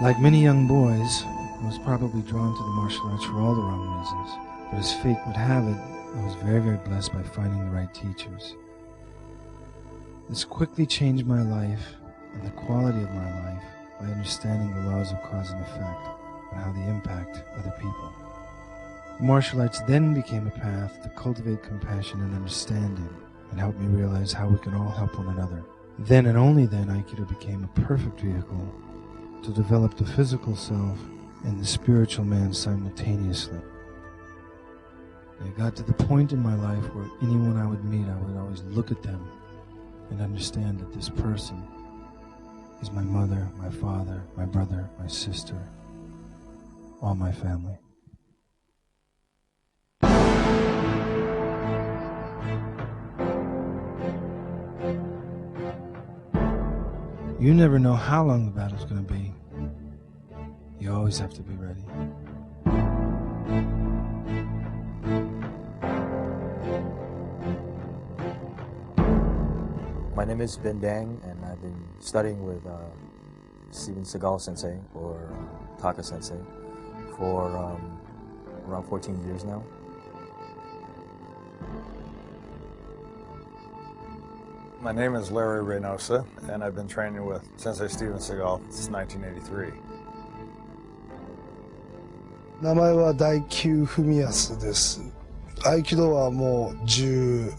Like many young boys, I was probably drawn to the martial arts for all the wrong reasons. But as fate would have it, I was very, very blessed by finding the right teachers. This quickly changed my life and the quality of my life by understanding the laws of cause and effect and how they impact other people. The martial arts then became a path to cultivate compassion and understanding and help me realize how we can all help one another. Then and only then, Aikido became a perfect vehicle to develop the physical self and the spiritual man simultaneously. I got to the point in my life where anyone I would meet, I would always look at them and understand that this person is my mother, my father, my brother, my sister, all my family. You never know how long the battle's going to be. You always have to be ready. My name is Ben Dang, and I've been studying with Seagal sensei, or Taka sensei, for around 14 years now. My name is Larry Reynosa, and I've been training with Sensei Steven Seagal since 1983. 名前は大久文康です。合気道はもう13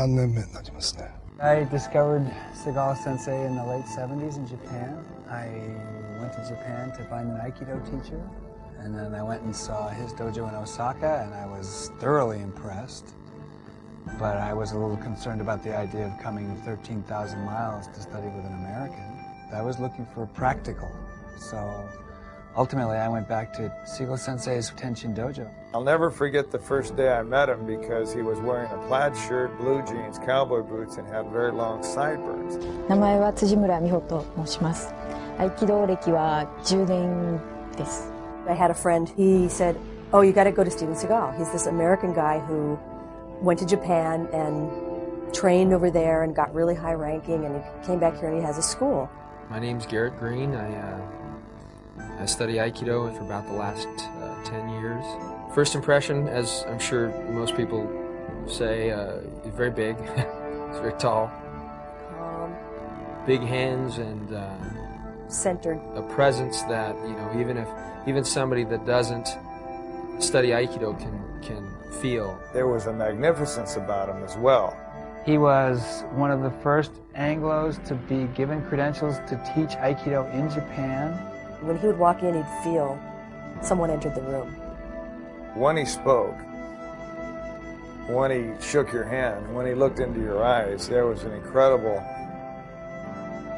年目になりますね。I discovered Seagal sensei in the late 70s in Japan. I went to Japan to find an Aikido teacher, and then I went and saw his dojo in Osaka, and I was thoroughly impressed. But I was a little concerned about the idea of coming 13,000 miles to study with an American. I was looking for practical, so ultimately I went back to Seagal sensei's Tenshin dojo. I'll never forget the first day I met him because he was wearing a plaid shirt, blue jeans, cowboy boots, and had very long sideburns. 名前は辻村美穂と申します。合気道歴は10年です。I had a friend, he said, "Oh, you got to go to Steven Seagal. He's this American guy who went to Japan and trained over there and got really high ranking, and he came back here and he has a school." My name's Garrett Green. I study Aikido for about the last 10 years. First impression, as I'm sure most people say, he's very big. He's very tall. Big hands and centered. A presence that, you know, even somebody that doesn't study Aikido can feel. There was a magnificence about him as well. He was one of the first Anglos to be given credentials to teach Aikido in Japan. When he would walk in, he'd feel someone entered the room. When he spoke, when he shook your hand, when he looked into your eyes, there was an incredible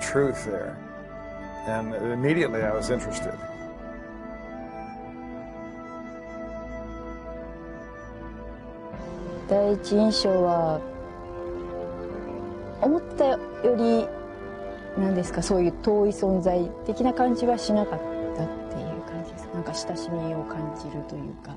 truth there. And immediately I was interested. 第一印象は思ったより何ですか、そういう遠い存在的な感じはしなかったっていう感じです。なんか親しみを感じるというか。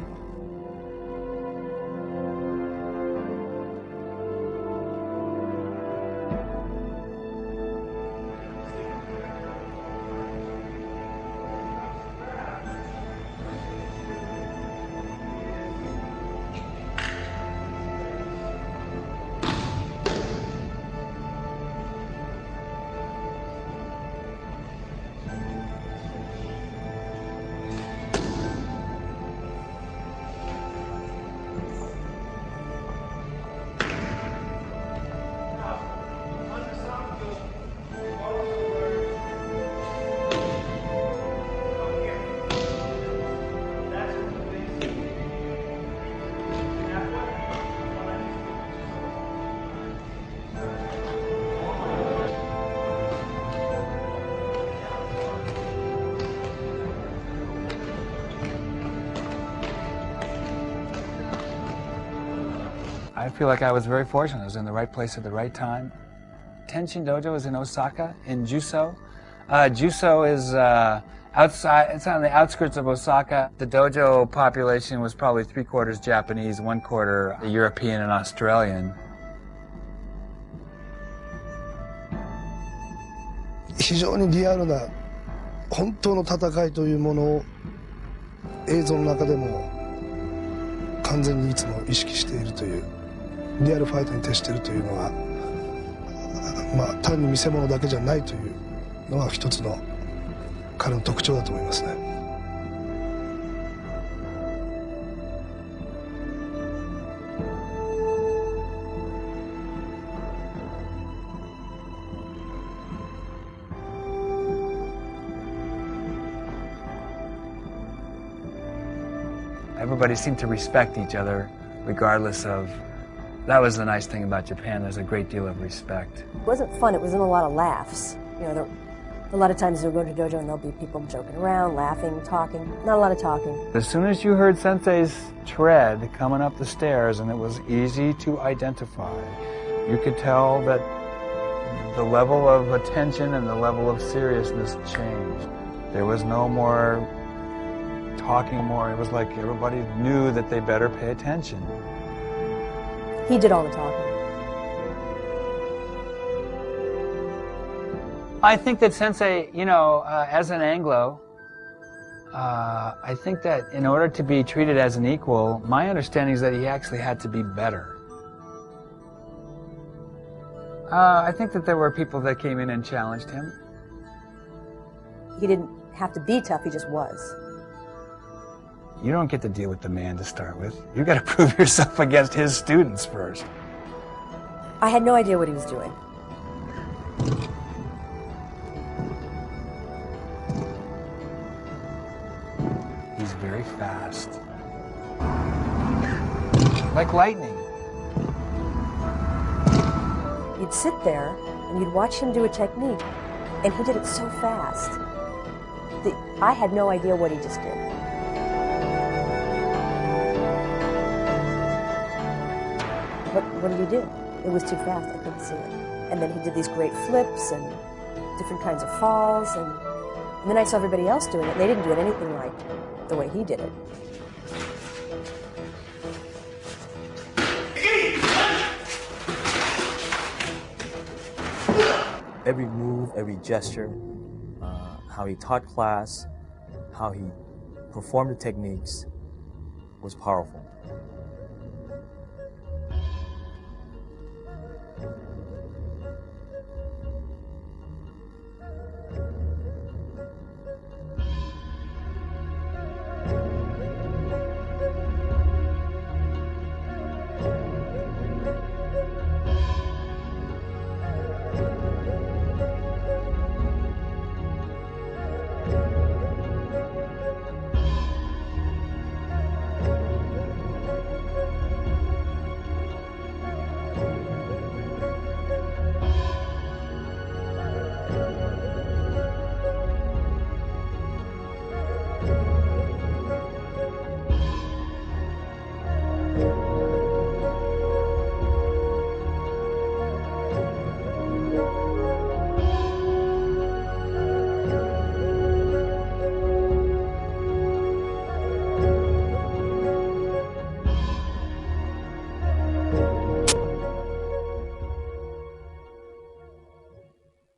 I feel like I was very fortunate. I was in the right place at the right time. Tenshin Dojo is in Osaka, in Juso. Juso is outside, it's on the outskirts of Osaka. The dojo population was probably 3/4 Japanese, 1/4 European and Australian. 非常にリアルな本当の戦いというものを映像の中でも完全にいつも意識しているというリアルファイトに徹しているというのは、まあ単に見せ物だけじゃないというのが一つの彼の特徴だと思いますね。Everybody seemed to respect each other, regardless of. That was the nice thing about Japan. There's a great deal of respect. It wasn't fun. It was in a lot of laughs. You know, a lot of times you'll go to dojo and there'll be people joking around, laughing, talking. Not a lot of talking. As soon as you heard Sensei's tread coming up the stairs, and it was easy to identify, you could tell that the level of attention and the level of seriousness changed. There was no more talking more. It was like everybody knew that they better pay attention. He did all the talking. I think that Sensei, you know, as an Anglo, I think that in order to be treated as an equal, my understanding is that he actually had to be better. I think that there were people that came in and challenged him. He didn't have to be tough, he just was. You don't get to deal with the man to start with. You got to prove yourself against his students first. I had no idea what he was doing. He's very fast. Like lightning. You'd sit there and you'd watch him do a technique, and he did it so fast that I had no idea what he just did. What did he do? It was too fast, I couldn't see it. And then he did these great flips and different kinds of falls, and then I saw everybody else doing it, and they didn't do it anything like the way he did it. Every move, every gesture, how he taught class, how he performed the techniques was powerful.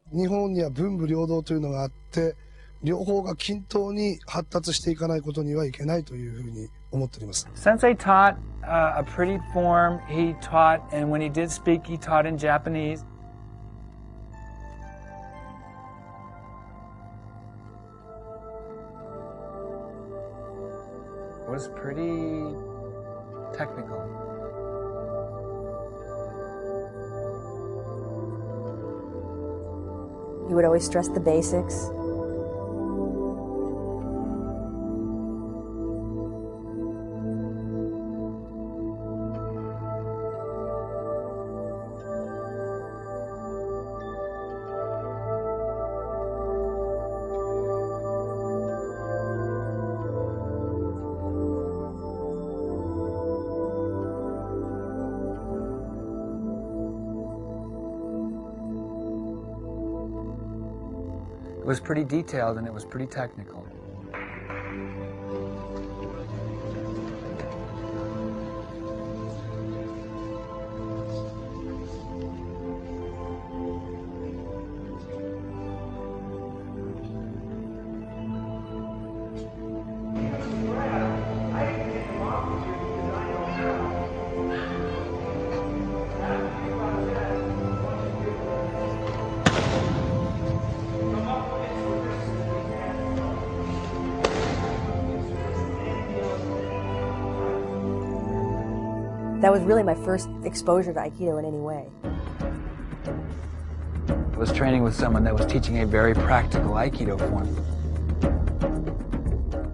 日本には文武両道というのがあって、両方が均等に発達していかないことにはいけないというふうに思っております。Sensei taught a pretty form. He taught, and when he did speak, he taught in Japanese. It was pretty technical. He would always stress the basics. It was pretty detailed and it was pretty technical. That was really my first exposure to Aikido in any way. I was training with someone that was teaching a very practical Aikido form.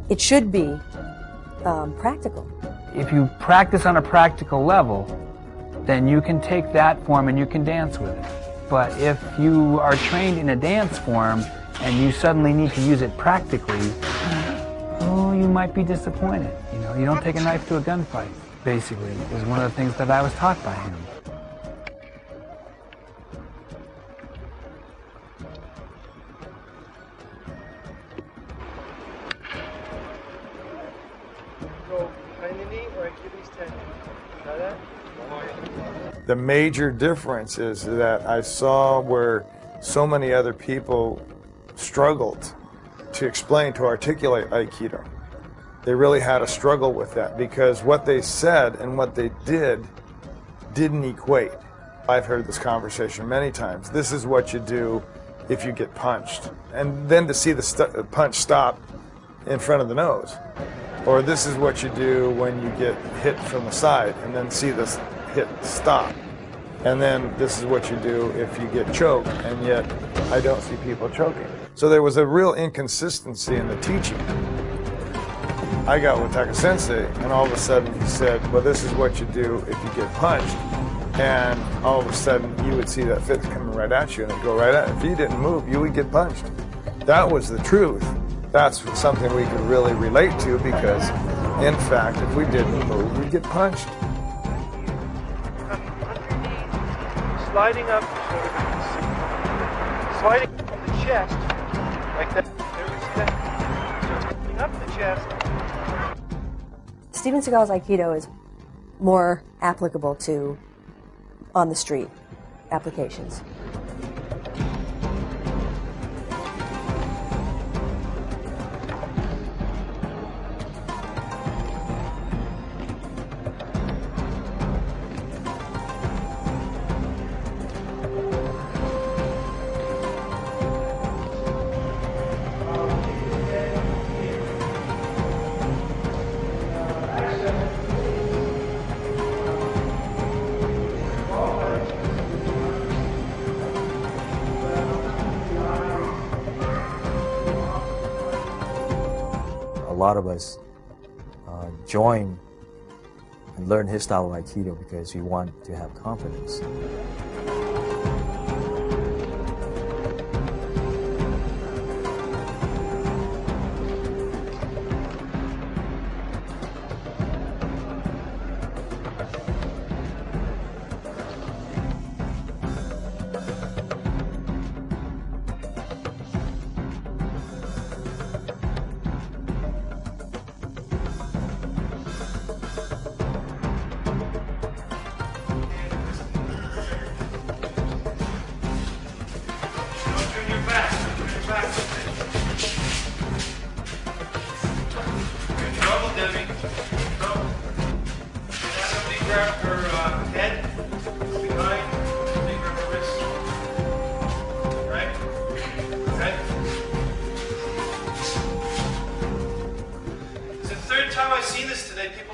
It should be practical. If you practice on a practical level, then you can take that form and you can dance with it. But if you are trained in a dance form and you suddenly need to use it practically, oh, you might be disappointed. You know, you don't take a knife to a gunfight, basically, is one of the things that I was taught by him. The major difference is that I saw where so many other people struggled to explain, to articulate Aikido. They really had a struggle with that because what they said and what they did didn't equate. I've heard this conversation many times. This is what you do if you get punched. And then to see the punch stop in front of the nose. Or this is what you do when you get hit from the side and then see this hit stop. And then this is what you do if you get choked, and yet I don't see people choking. So there was a real inconsistency in the teaching. I got with Taka Sensei, and all of a sudden he said, well, this is what you do if you get punched. And all of a sudden you would see that fist coming right at you and it'd go right at you. If you didn't move, you would get punched. That was the truth. That's something we could really relate to because, in fact, if we didn't move, we'd get punched. Sliding up the shoulders, sliding up the chest, like that. There we see that. Just coming up the chest. Steven Seagal's Aikido is more applicable to on-the-street applications. A lot of us join and learn his style of Aikido because we want to have confidence.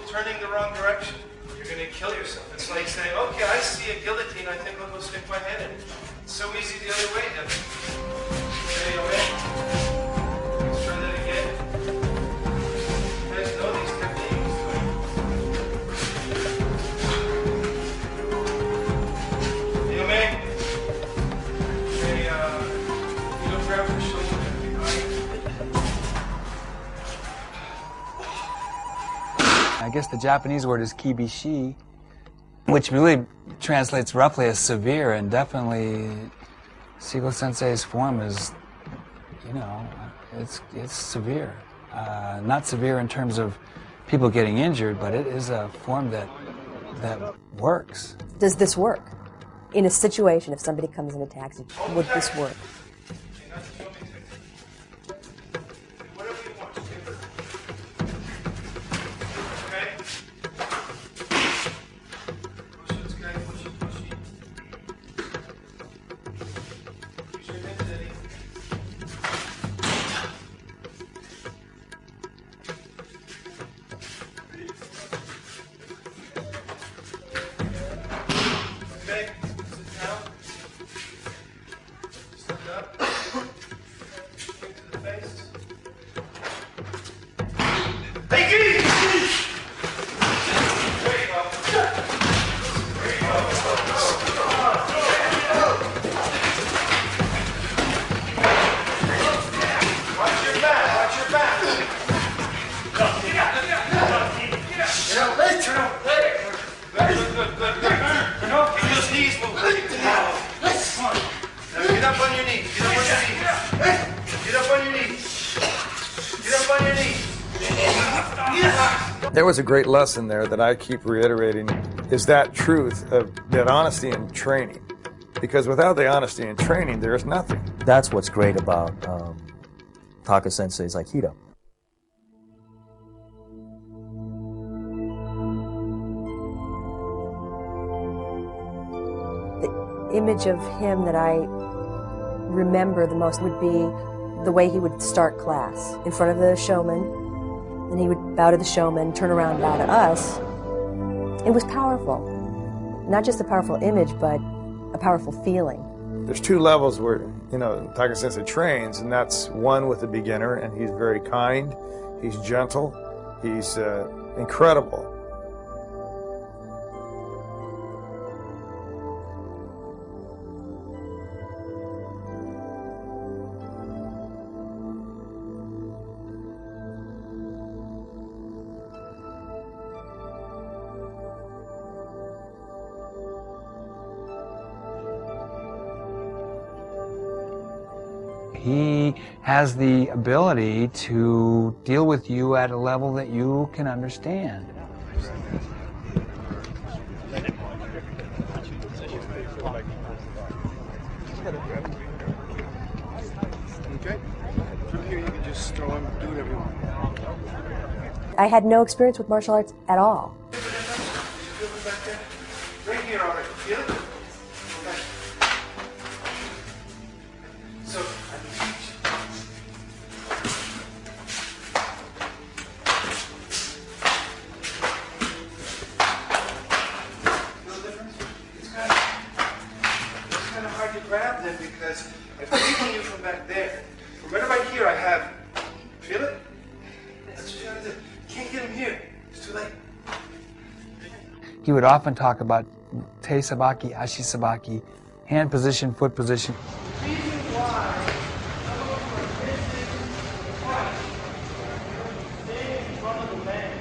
Turning the wrong direction, you're going to kill yourself. It's like saying, okay, I see a guillotine, I think I'll go stick my head in it. It's so easy the other way, Devin. Okay, let's try that again. You guys know these techniques. Yome. Okay, you don't grab the shoulder behind. I guess the Japanese word is kibishi, which really translates roughly as severe, and definitely Seagal Sensei's form is, you know, it's severe. Not severe in terms of people getting injured, but it is a form that works. Does this work? In a situation, if somebody comes and attacks you, would this work? There was a great lesson there that I keep reiterating, is that truth of that honesty in training. Because without the honesty in training, there is nothing. That's what's great about Taka Sensei's Aikido. The image of him that I remember the most would be the way he would start class in front of the showman, and he would bow to the showman, turn around and bow to us. It was powerful. Not just a powerful image, but a powerful feeling. There's two levels where, Taka Sensei trains, and that's one with the beginner, and he's very kind, he's gentle, he's incredible. He has the ability to deal with you at a level that you can understand. Okay? From here you can just throw him, do whatever you want. I had no experience with martial arts at all. Right here already. Feel it? Okay. So, I can teach. Feel the difference? It's kind of hard to grab them because I'm taking you from back there. From right here, I have. Feel it? That's what you gotta do. Can't get him here. It's too late. He would often talk about te sabaki, ashi sabaki, hand position, foot position. The reason why some of them are missing the fight, staying in front of the man,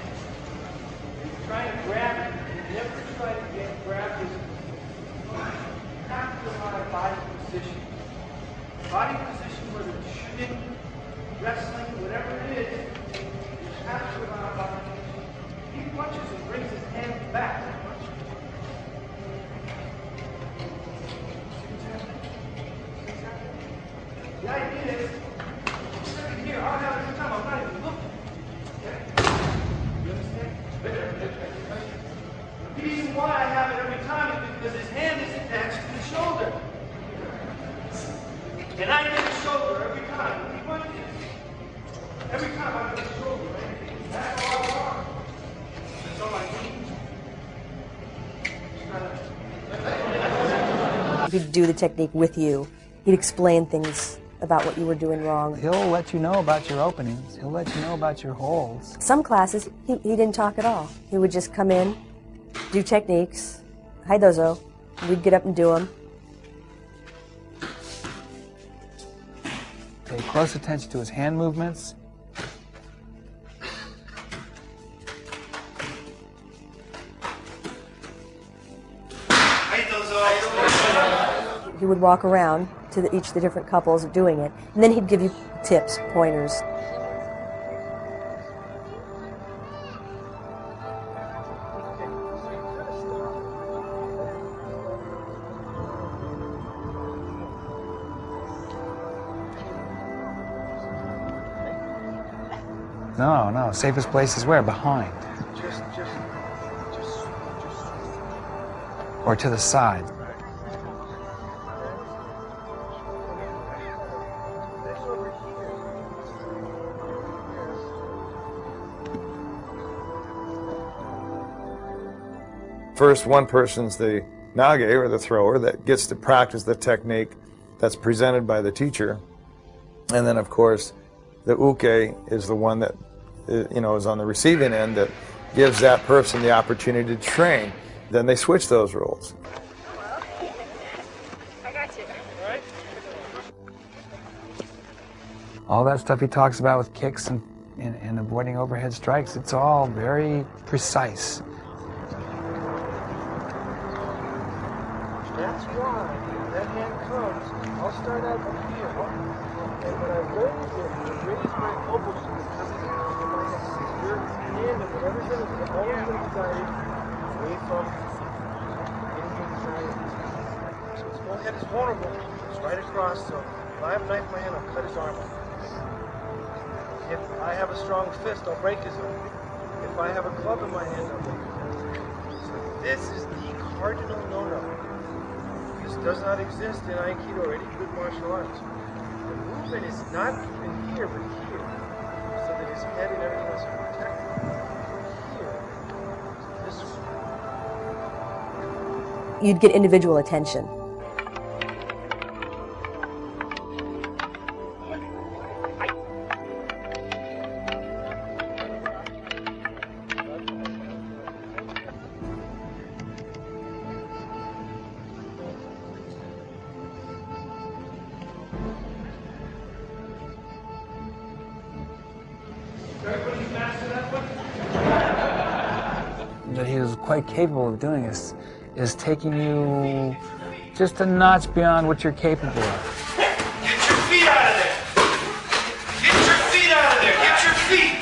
and trying to grab it, and never try to get grabbed is have to have a body position. Body position, whether it's shooting, wrestling, whatever it is, you have to have a body position. He punches and brings his hand back. The idea is, I'm sitting here, I'll have a good time, I'm not even looking. Okay? You understand? The reason why I have it every time is because his hand is attached to the shoulder. And I get the shoulder every time. When he punches, every time I get the shoulder, right? That's all I want. That's all I need. He'd do the technique with you. He'd explain things about what you were doing wrong. He'll let you know about your openings. He'll let you know about your holds. Some classes, he didn't talk at all. He would just come in, do techniques, hi dozo, we'd get up and do them. Pay close attention to his hand movements. He would walk around to each of the different couples doing it, and then he'd give you tips, pointers. No, safest place is where? Behind. Or to the side. First, one person's the nage, or the thrower, that gets to practice the technique that's presented by the teacher. And then, of course, the uke is the one that is on the receiving end, that gives that person the opportunity to train. Then they switch those roles. I got you. All right. All that stuff he talks about with kicks and avoiding overhead strikes, it's all very precise. That's why that hand comes I'll start out up here. And when I learn to raise my elbows to the top of my head, your hand and whatever's in it, always going to be guided away from any anxiety. So his whole head is vulnerable. It's right across. So if I have a knife in my hand, I'll cut his arm off. If I have a strong fist, I'll break his arm. If I have a club in my hand, I'll break his arm. So this is the cardinal no-no. This does not exist in Aikido or any good martial arts. The movement is not even here, but here, so that his head and everything else are protected. Here, so this way. You'd get individual attention. That he was quite capable of doing is taking you just a notch beyond what you're capable of. Get your feet out of there! Get your feet out of there! Get your feet!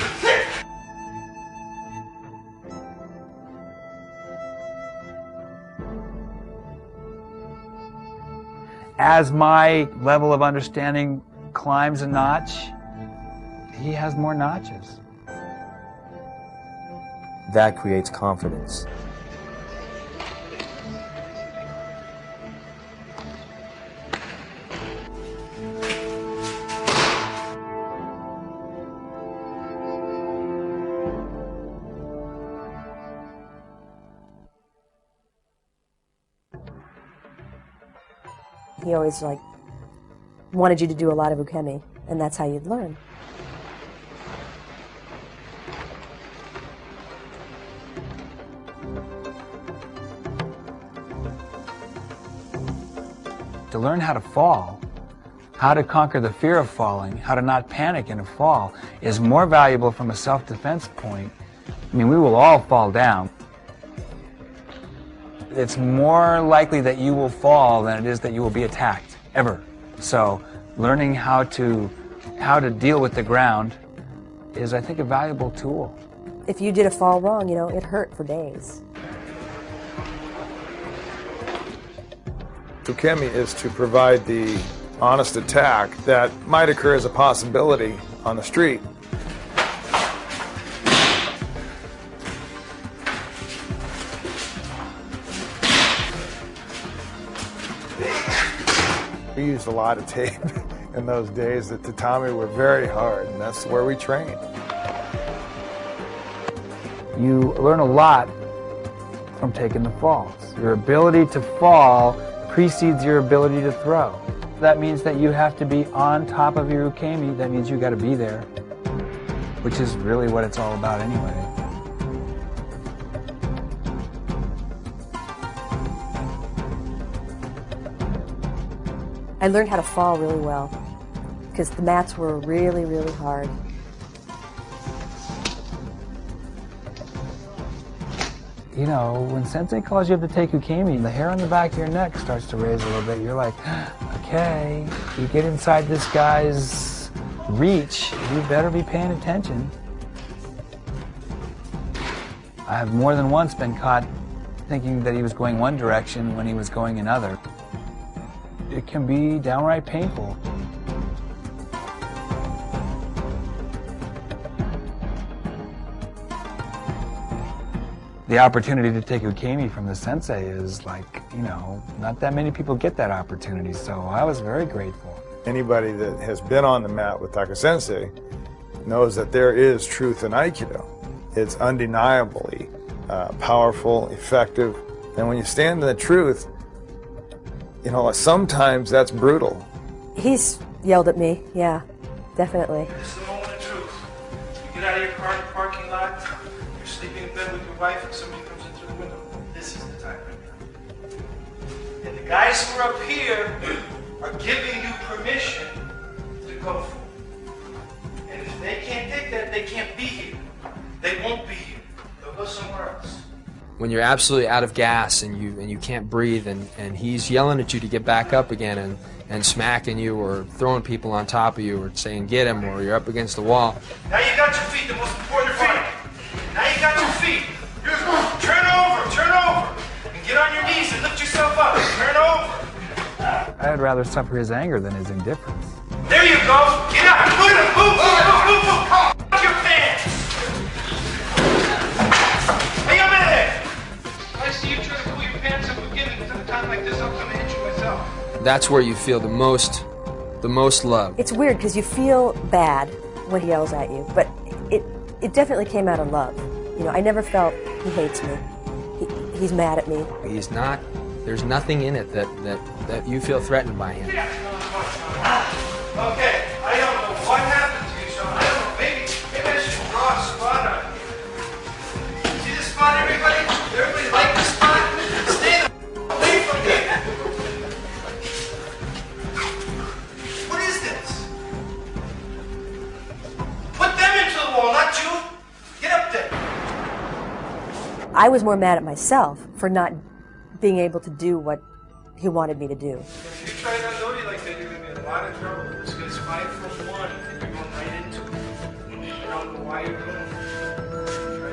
As my level of understanding climbs a notch, he has more notches. That creates confidence. He always wanted you to do a lot of ukemi, and that's how you'd learn. To learn how to fall, how to conquer the fear of falling, how to not panic in a fall is more valuable from a self-defense point. I mean, we will all fall down. It's more likely that you will fall than it is that you will be attacked, ever. So learning how to deal with the ground is, I think, a valuable tool. If you did a fall wrong, it hurt for days. Ukemi is to provide the honest attack that might occur as a possibility on the street. We used a lot of tape in those days. The tatami were very hard, and that's where we trained. You learn a lot from taking the falls. Your ability to fall precedes your ability to throw. That means that you have to be on top of your ukemi. That means you got to be there, which is really what it's all about anyway. I learned how to fall really well because the mats were really, really hard. You know, when sensei calls you up to take ukemi, the hair on the back of your neck starts to raise a little bit. You're like, okay, you get inside this guy's reach, you better be paying attention. I have more than once been caught thinking that he was going one direction when he was going another. It can be downright painful. The opportunity to take ukemi from the sensei is not that many people get that opportunity, so I was very grateful. Anybody that has been on the mat with Taka Sensei knows that there is truth in Aikido. It's undeniably powerful, effective, and when you stand in the truth, sometimes that's brutal. He's yelled at me, yeah, definitely. This is the moment of truth. You get out of your car in the parking lot, you're sleeping in bed with your wife, and somebody comes in through the window. This is the time right now. And the guys who are up here are giving you permission to go for it. And if they can't take that, they can't be here. They won't be here. They'll go somewhere else. When you're absolutely out of gas and you can't breathe and he's yelling at you to get back up again, and and smacking you or throwing people on top of you or saying get him or you're up against the wall. Now you got your feet, the most important part. Now you got your feet. Turn over, and get on your knees and lift yourself up. Turn over. I'd rather suffer his anger than his indifference. There you go. Get up. Move. Put your pants. Hey, I'm in there. I see you trying to pull your pants up again at a time like this. I'm going to hit you myself. That's where you feel the most love. It's weird because you feel bad when he yells at you, but it definitely came out of love. You know, I never felt he hates me. He's mad at me. He's not. There's nothing in it that you feel threatened by him. Okay, I don't know what happened to you, Sean. I don't know. Maybe I should draw a spot on you. See this spot, everybody? Everybody like this spot? Stay the away from me. What is this? Put them into the wall, not you. Get up there. I was more mad at myself for not being able to do what he wanted me to do. If you try not to like that, you're going to be in a lot of trouble. This guy's 5 from 1, and you're going right into it. I don't know why you're doing it. Try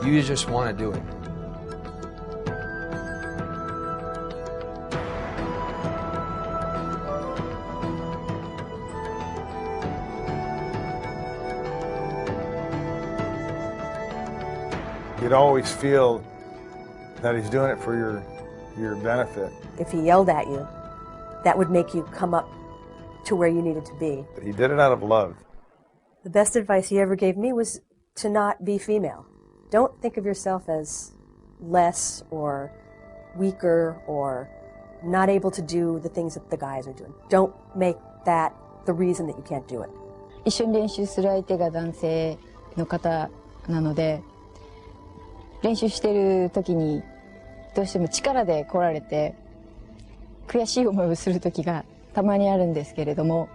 again. You just want to do it. You'd always feel that he's doing it for your benefit. If he yelled at you, that would make you come up to where you needed to be. But he did it out of love. The best advice he ever gave me was to not be female. Don't think of yourself as less or weaker or not able to do the things that the guys are doing. Don't make that the reason that you can't do it. 一緒に練習する相手が男性の方なので、練習してる時にどうしても力で来られて悔しい思いをする時がたまにあるんですけれども、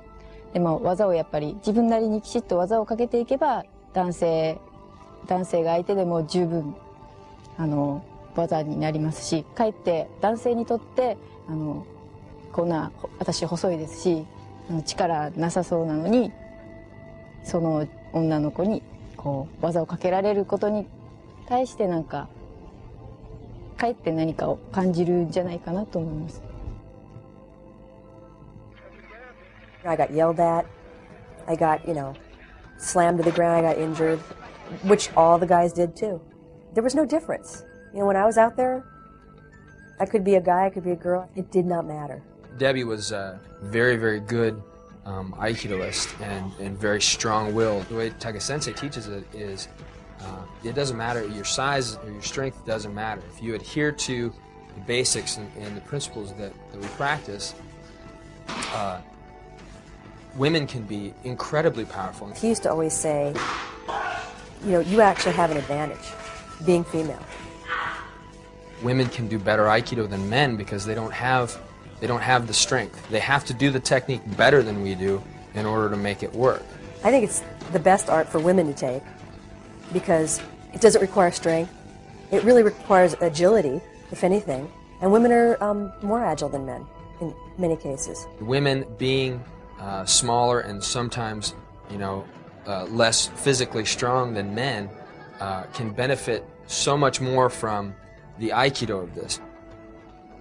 でも技をやっぱり自分なりにきちっと技をかけていけば男性が相手でも十分技になりますし、かえって男性にとってこんな私細いですし力なさそうなのにその女の子にこう技をかけられることに対してなんかかえって何かを感じるんじゃないかなと思います。I got yelled at. I got, slammed to the ground. I got injured, which all the guys did too. There was no difference. When I was out there, I could be a guy, I could be a girl. It did not matter. Debbie was a very, very good Aikidoist and very strong-willed. The way Taka-sensei teaches it is it doesn't matter, your size or your strength doesn't matter. If you adhere to the basics and the principles that we practice, women can be incredibly powerful. He used to always say, you actually have an advantage, being female. Women can do better Aikido than men because they don't have the strength. They have to do the technique better than we do in order to make it work. I think it's the best art for women to take because it doesn't require strength. It really requires agility, if anything. And women are more agile than men in many cases. Women being smaller and sometimes, less physically strong than men can benefit so much more from the Aikido of this.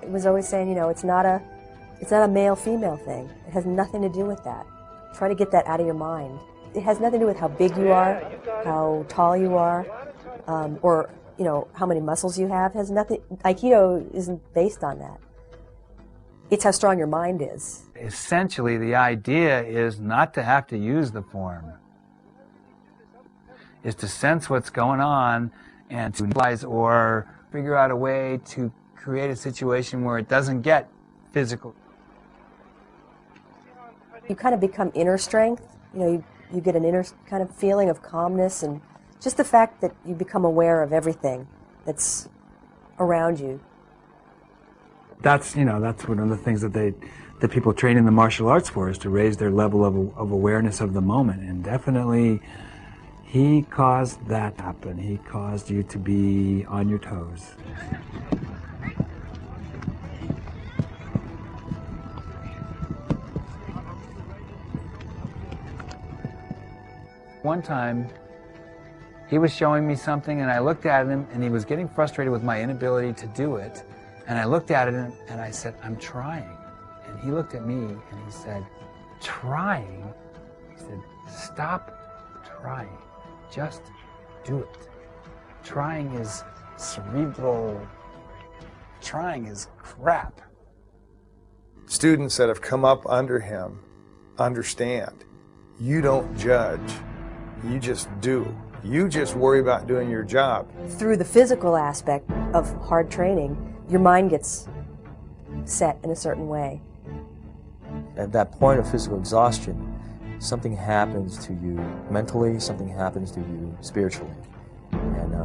It was always saying, it's not a male-female thing. It has nothing to do with that. Try to get that out of your mind. It has nothing to do with how big you are, how tall you are, or how many muscles you have. It has nothing. Aikido isn't based on that. It's how strong your mind is. Essentially, the idea is not to have to use the form. Is to sense what's going on and to realize or figure out a way to create a situation where it doesn't get physical. You kind of become inner strength. You get an inner kind of feeling of calmness and just the fact that you become aware of everything that's around you. That's one of the things that people train in the martial arts for, is to raise their level of awareness of the moment. And definitely he caused that to happen. He caused you to be on your toes. One time, he was showing me something and I looked at him and he was getting frustrated with my inability to do it. And I looked at him and I said, I'm trying. And he looked at me and he said, trying? He said, stop trying. Just do it. Trying is cerebral. Trying is crap. Students that have come up under him understand. You don't judge. You just do. You just worry about doing your job. Through the physical aspect of hard training, your mind gets set in a certain way. At that point of physical exhaustion, something happens to you mentally, something happens to you spiritually. And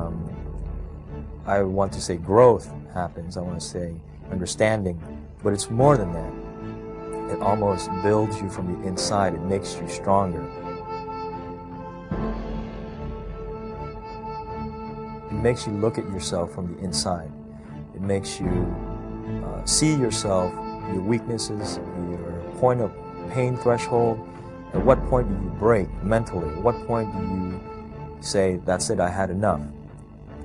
I want to say growth happens, I want to say understanding, but it's more than that. It almost builds you from the inside, it makes you stronger. It makes you look at yourself from the inside. It makes you see yourself, your weaknesses, your point of pain threshold. At what point do you break mentally? At what point do you say, that's it, I had enough?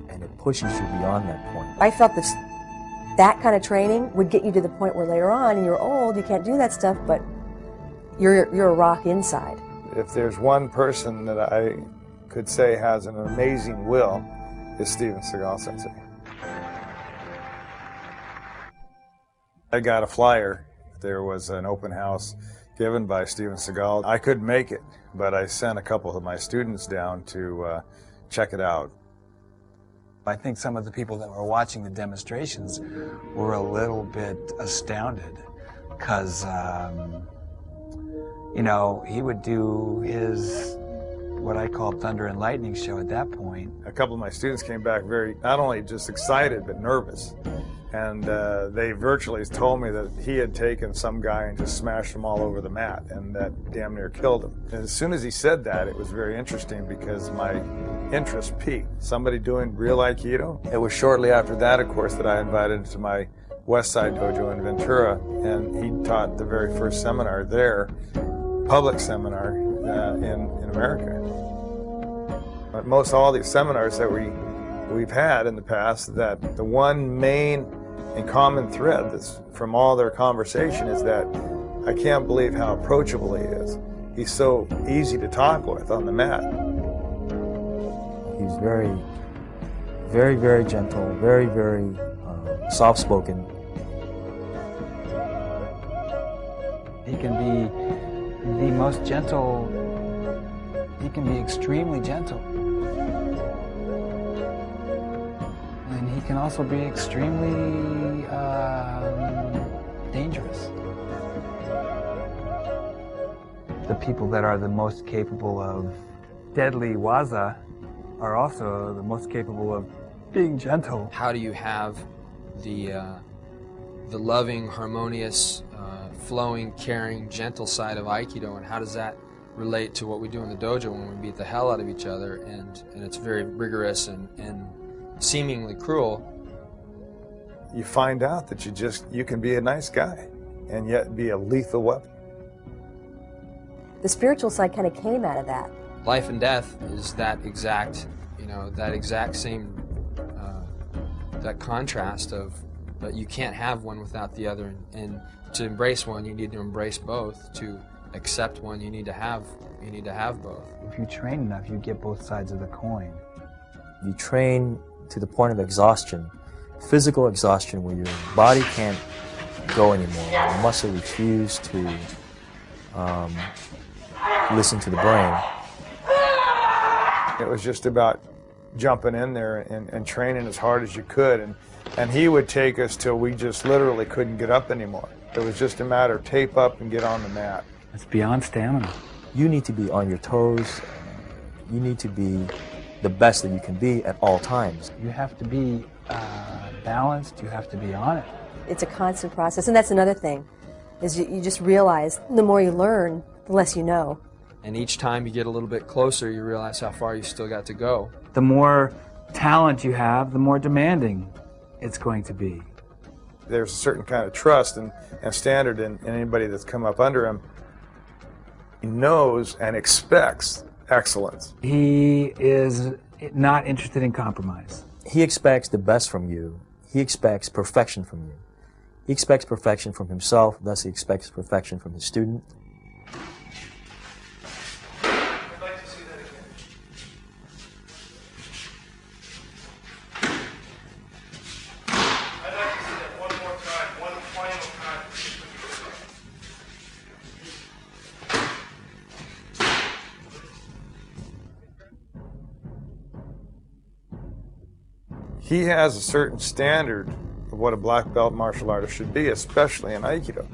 And it pushes you beyond that point. I felt that kind of training would get you to the point where later on, and you're old, you can't do that stuff, but you're a rock inside. If there's one person that I could say has an amazing will, it's Steven Seagal Sensei. I got a flyer. There was an open house given by Steven Seagal. I couldn't make it, but I sent a couple of my students down to check it out. I think some of the people that were watching the demonstrations were a little bit astounded because, you know, he would do his, what I call thunder and lightning show at that point. A couple of my students came back very, not only just excited, but nervous. And they virtually told me that he had taken some guy and just smashed him all over the mat, and that damn near killed him. And as soon as he said that, it was very interesting because my interest peaked. Somebody doing real Aikido? It was shortly after that, of course, that I invited him to my West Side Dojo in Ventura, and he taught the very first seminar there, public seminar in America. But most all these seminars that we've had in the past, that the one main and common thread that's from all their conversation is that I can't believe how approachable he is. He's so easy to talk with on the mat. He's very, very, very gentle, very, very soft-spoken. He can be the most gentle, he can be extremely gentle. And he can also be extremely dangerous. The people that are the most capable of deadly waza are also the most capable of being gentle. How do you have the loving, harmonious, flowing, caring, gentle side of Aikido, and how does that relate to what we do in the dojo when we beat the hell out of each other and it's very rigorous and seemingly cruel? You find out that you can be a nice guy and yet be a lethal weapon. The spiritual side kind of came out of that. Life and death is that exact, that exact same, that contrast of, but you can't have one without the other, and to embrace one, you need to embrace both. To accept one, you need to have both. If you train enough, you get both sides of the coin. You train to the point of exhaustion, physical exhaustion, where your body can't go anymore, where your muscle refuse to listen to the brain. It was just about jumping in there and training as hard as you could, and he would take us till we just literally couldn't get up anymore. It was just a matter of tape up and get on the mat. It's beyond stamina. You need to be on your toes. You need to be the best that you can be at all times. You have to be balanced. You have to be on it. It's a constant process, and that's another thing, is you just realize the more you learn, the less you know. And each time you get a little bit closer, you realize how far you still got to go. The more talent you have, the more demanding it's going to be. There's a certain kind of trust and standard in anybody that's come up under him. He knows and expects excellence. He is not interested in compromise. He expects the best from you. He expects perfection from you. He expects perfection from himself, thus he expects perfection from his student. I'd like to see that again. I'd like to see that one more time, one final time. He has a certain standard of what a black belt martial artist should be, especially in Aikido.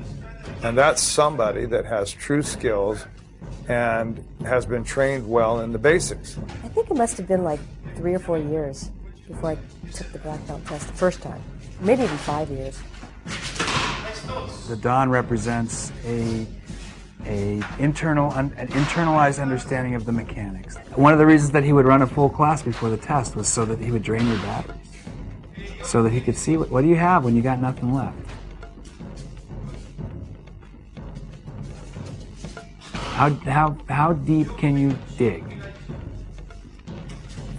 And that's somebody that has true skills and has been trained well in the basics. I think it must have been like 3 or 4 years before I took the black belt test the first time. Maybe even 5 years. The Dan represents an internalized understanding of the mechanics. One of the reasons that he would run a full class before the test was so that he would drain your batteries, so that he could see what do you have when you got nothing left. How deep can you dig?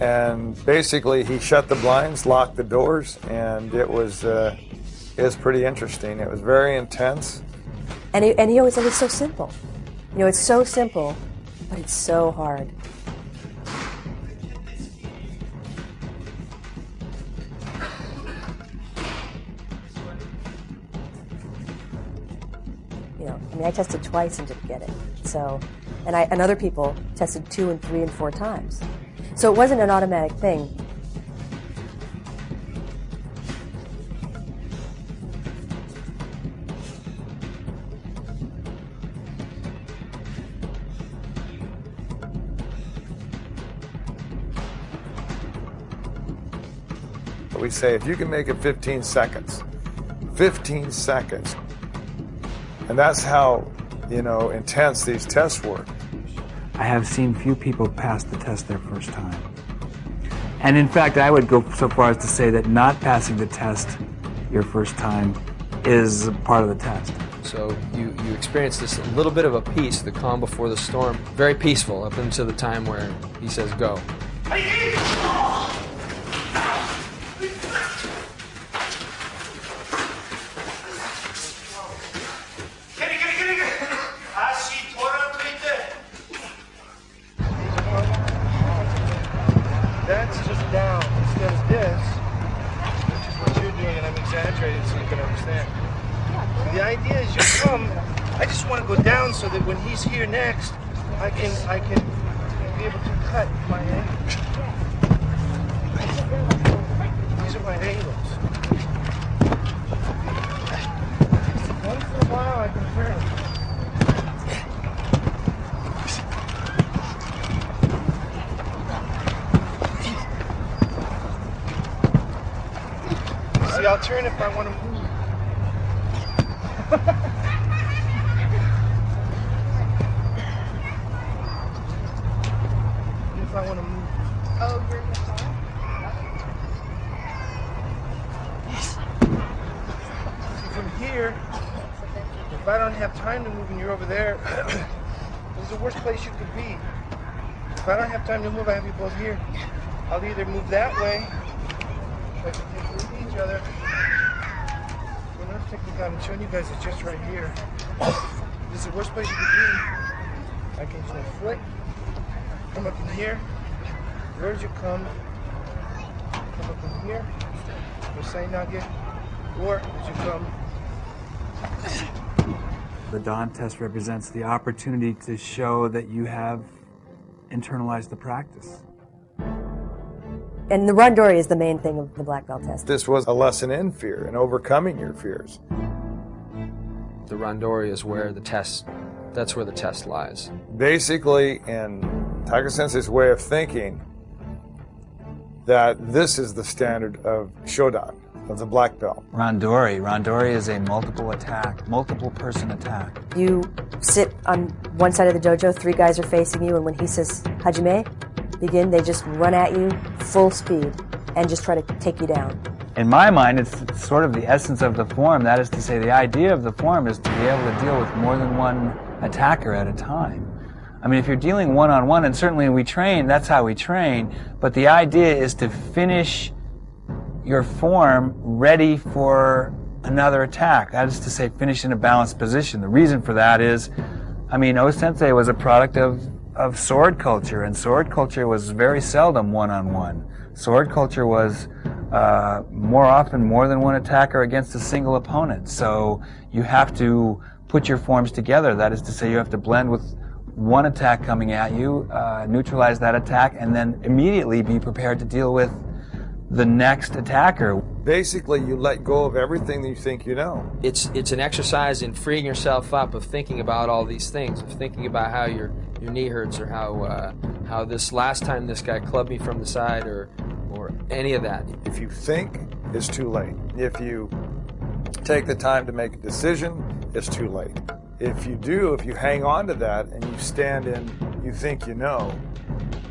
And basically he shut the blinds, locked the doors, and it was pretty interesting. It was very intense. And he always said it's so simple. You know, it's so simple, but it's so hard. You know, I mean, I tested twice and didn't get it. So, and other people tested 2 and 3 and 4 times. So it wasn't an automatic thing. We say if you can make it 15 seconds, 15 seconds. And that's how, you know, intense these tests were. I have seen few people pass the test their first time. And in fact, I would go so far as to say that not passing the test your first time is part of the test. So you experience this little bit of a peace, the calm before the storm. Very peaceful up until the time where he says go. That's just down instead of this, which is what you're doing, and I'm exaggerating so you can understand. The idea is you come, I just want to go down so that when he's here next, I can be able to cut my angles. These are my angles. Once in a while I can turn them. See, I'll turn if I want to move. If I want to move. Oh, you're in the car? See, from here, if I don't have time to move and you're over there, this is the worst place you could be. If I don't have time to move, I have you both here. I'll either move that way, so I can take a look at each other. So another technique I'm showing you guys is just right here. This is the worst place you could be. I can just flick, come up in here. Where'd you come? Come up in here. Or say nugget. Or did you come? The Dan test represents the opportunity to show that you have internalized the practice. And the randori is the main thing of the black belt test. This was a lesson in fear and overcoming your fears. The randori is where the test, that's where the test lies. Basically, in Taika Sensei's way of thinking, that this is the standard of Shodan, of the black belt. Randori is a multiple person attack. You sit on one side of the dojo, 3 guys are facing you, and when he says Hajime, begin, they just run at you full speed and just try to take you down. In my mind, it's sort of the essence of the form. That is to say, the idea of the form is to be able to deal with more than one attacker at a time. I mean, if you're dealing one-on-one, and certainly we train, that's how we train, but the idea is to finish your form ready for another attack. That is to say, finish in a balanced position. The reason for that is, I mean, O-sensei was a product of sword culture, and sword culture was very seldom one-on-one. Sword culture was more often more than one attacker against a single opponent. So you have to put your forms together. That is to say, you have to blend with one attack coming at you, neutralize that attack, and then immediately be prepared to deal with the next attacker. Basically, you let go of everything that you think you know. It's an exercise in freeing yourself up of thinking about all these things, of thinking about how your knee hurts, or how this last time this guy clubbed me from the side, or any of that. If you think, it's too late. If you take the time to make a decision, it's too late. If you hang on to that and you stand in, you think you know,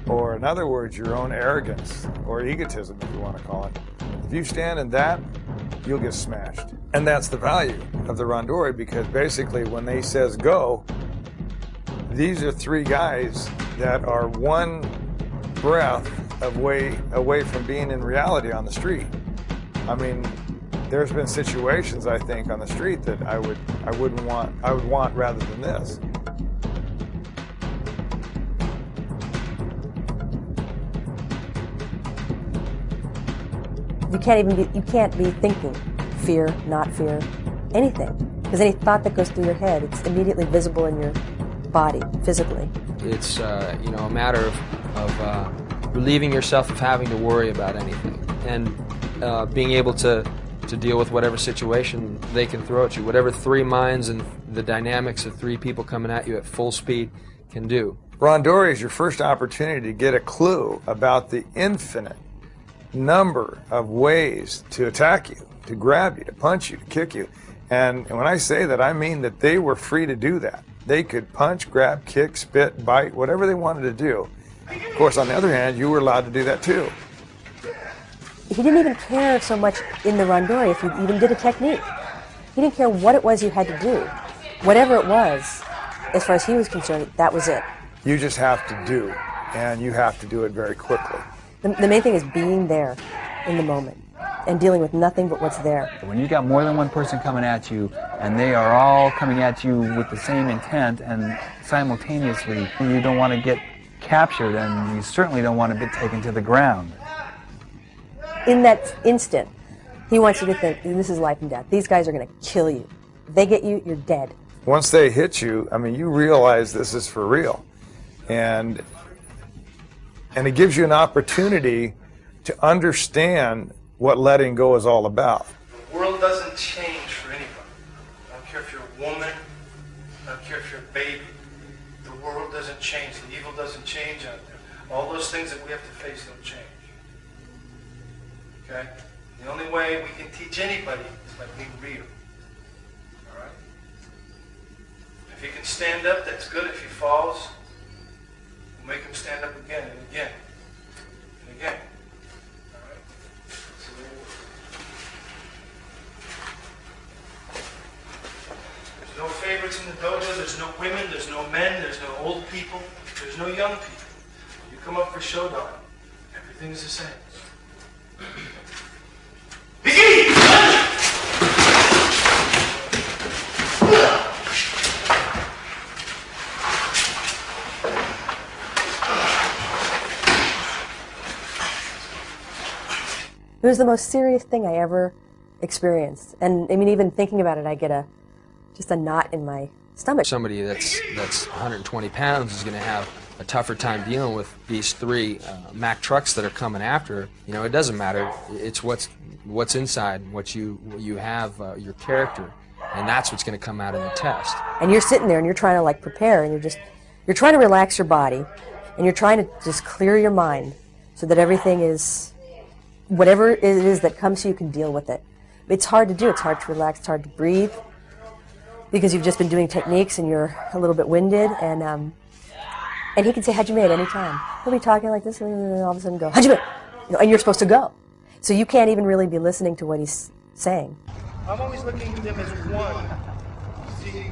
or in other words, your own arrogance or egotism, if you want to call it, if you stand in that, you'll get smashed. And that's the value of the randori, because basically when they says go, these are three guys that are one breath away from being in reality on the street. I mean, there's been situations, I think, on the street that I would want rather than this. You can't be thinking fear, not fear, anything. Because any thought that goes through your head, it's immediately visible in your body, physically. It's a matter of relieving yourself of having to worry about anything, and being able to deal with whatever situation they can throw at you, whatever three minds and the dynamics of three people coming at you at full speed can do. Randori is your first opportunity to get a clue about the infinite number of ways to attack you, to grab you, to punch you, to kick you. And when I say that, I mean that they were free to do that. They could punch, grab, kick, spit, bite, whatever they wanted to do. Of course, on the other hand, you were allowed to do that too. He didn't even care so much in the randori if you even did a technique. He didn't care what it was you had to do. Whatever it was, as far as he was concerned, that was it. You just have to do, and you have to do it very quickly. The main thing is being there in the moment and dealing with nothing but what's there. When you got more than one person coming at you, and they are all coming at you with the same intent, and simultaneously, you don't want to get captured, and you certainly don't want to be taken to the ground. In that instant, he wants you to think, this is life and death. These guys are going to kill you. If they get you, you're dead. Once they hit you, I mean, you realize this is for real. And it gives you an opportunity to understand what letting go is all about. The world doesn't change for anybody. I don't care if you're a woman, I don't care if you're a baby. The world doesn't change. The evil doesn't change out there. All those things that we have to face don't change. Okay? The only way we can teach anybody is by being real. All right? If he can stand up, that's good. If he falls, we'll make him stand up again and again and again. All right? So there's no favorites in the dojo. There's no women. There's no men. There's no old people. There's no young people. You come up for showdown, everything's the same. Begin! It was the most serious thing I ever experienced. And I mean, even thinking about it, I get just a knot in my stomach. Somebody that's 120 pounds is going to have a tougher time dealing with these three Mack trucks that are coming after her. You know, it doesn't matter. It's what's inside, what you have, your character, and that's what's going to come out in the test. And you're sitting there and you're trying to like prepare, and you're trying to relax your body, and you're trying to just clear your mind so that everything is, whatever it is that comes to you, can deal with it. It's hard to do. It's hard to relax. It's hard to breathe because you've just been doing techniques and you're a little bit winded, and he can say Hajime at any time. He'll be talking like this, and then all of a sudden go, Hajime! You know, and you're supposed to go. So you can't even really be listening to what he's saying. I'm always looking at them as one. See?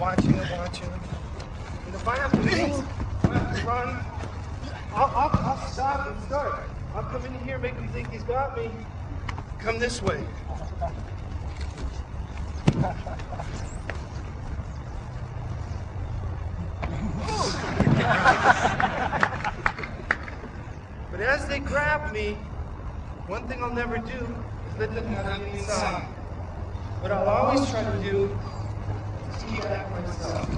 watching. And if I have to move, if I have to run, I'll stop and start. I'll come in here, make him think he's got me. Come this way. But as they grab me, one thing I'll never do is let them have me inside. What I'll always try to do is keep that myself.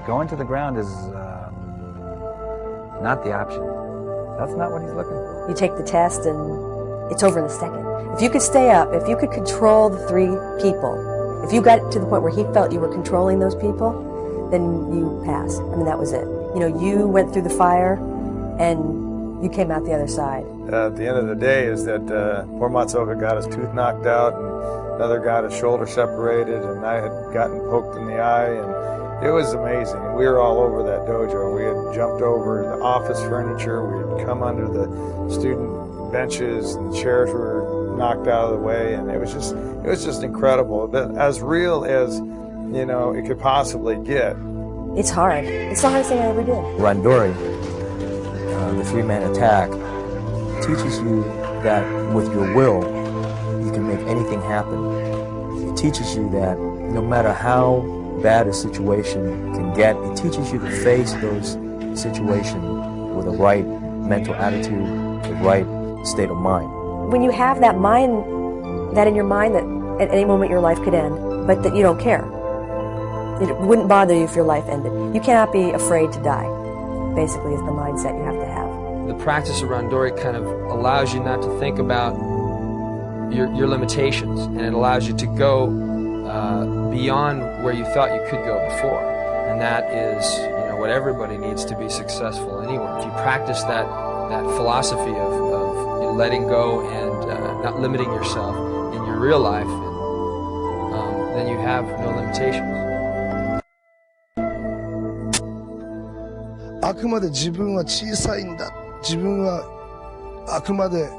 Going to the ground is not the option. That's not what he's looking for. You take the test and it's over in a second. If you could stay up, if you could control the three people, if you got to the point where he felt you were controlling those people, then you pass. I mean, that was it. You know, you went through the fire and you came out the other side. At the end of the day is that poor Matsuoka got his tooth knocked out and another got his shoulder separated, and I had gotten poked in the eye, and it was amazing. And we were all over that dojo. We had jumped over the office furniture. We had come under the student benches, and the chairs were knocked out of the way, and it was just incredible. As real as, you know, it could possibly get. It's hard. It's the hardest thing I ever did. Randori, the three-man attack, teaches you that with your will, you can make anything happen. It teaches you that no matter how bad a situation can get, it teaches you to face those situations with the right mental attitude, the right state of mind. When you have that mind, that in your mind that at any moment your life could end, but that you don't care. It wouldn't bother you if your life ended. You cannot be afraid to die, basically, is the mindset you have to have. The practice of Randori kind of allows you not to think about your limitations, and it allows you to go beyond where you thought you could go before. And that is, you know, what everybody needs to be successful anywhere. If you practice that philosophy of letting go and not limiting yourself in your real life, then you have no limitations. あくまで自分は小さいんだ、自分はあくまで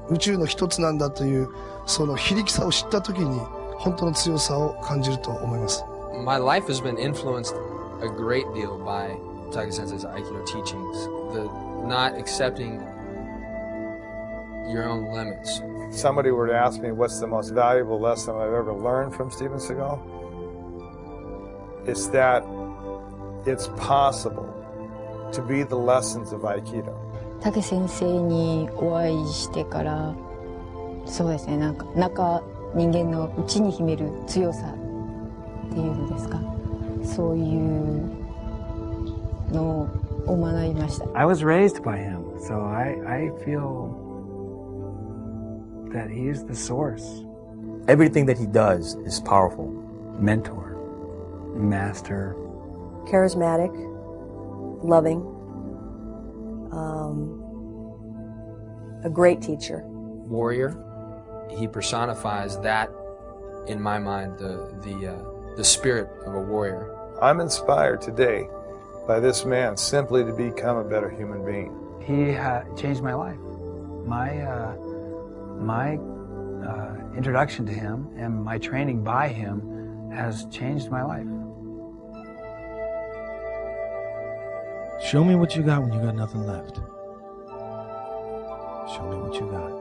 宇宙の一つなんだというその非力さを知った時に本当の強さを感じると思います。 My life has been influenced a great deal by Taika Sensei's Aikido teachings. The not accepting your own limits. If somebody were to ask me what's the most valuable lesson I've ever learned from Steven Seagal, it's that it's possible to be the lessons of Aikido. 竹先生にお会いしてから、そうですね、なんか人間の内に秘める強さっていうのですか、そういうのを学びました。I was raised by him, so I feel that he is the source. Everything that he does is powerful. Mentor, master. Charismatic, loving, a great teacher. Warrior, he personifies that, in my mind, the spirit of a warrior. I'm inspired today by this man simply to become a better human being. He changed my life. My introduction to him and my training by him has changed my life. Show me what you got when you got nothing left. Show me what you got.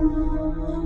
you.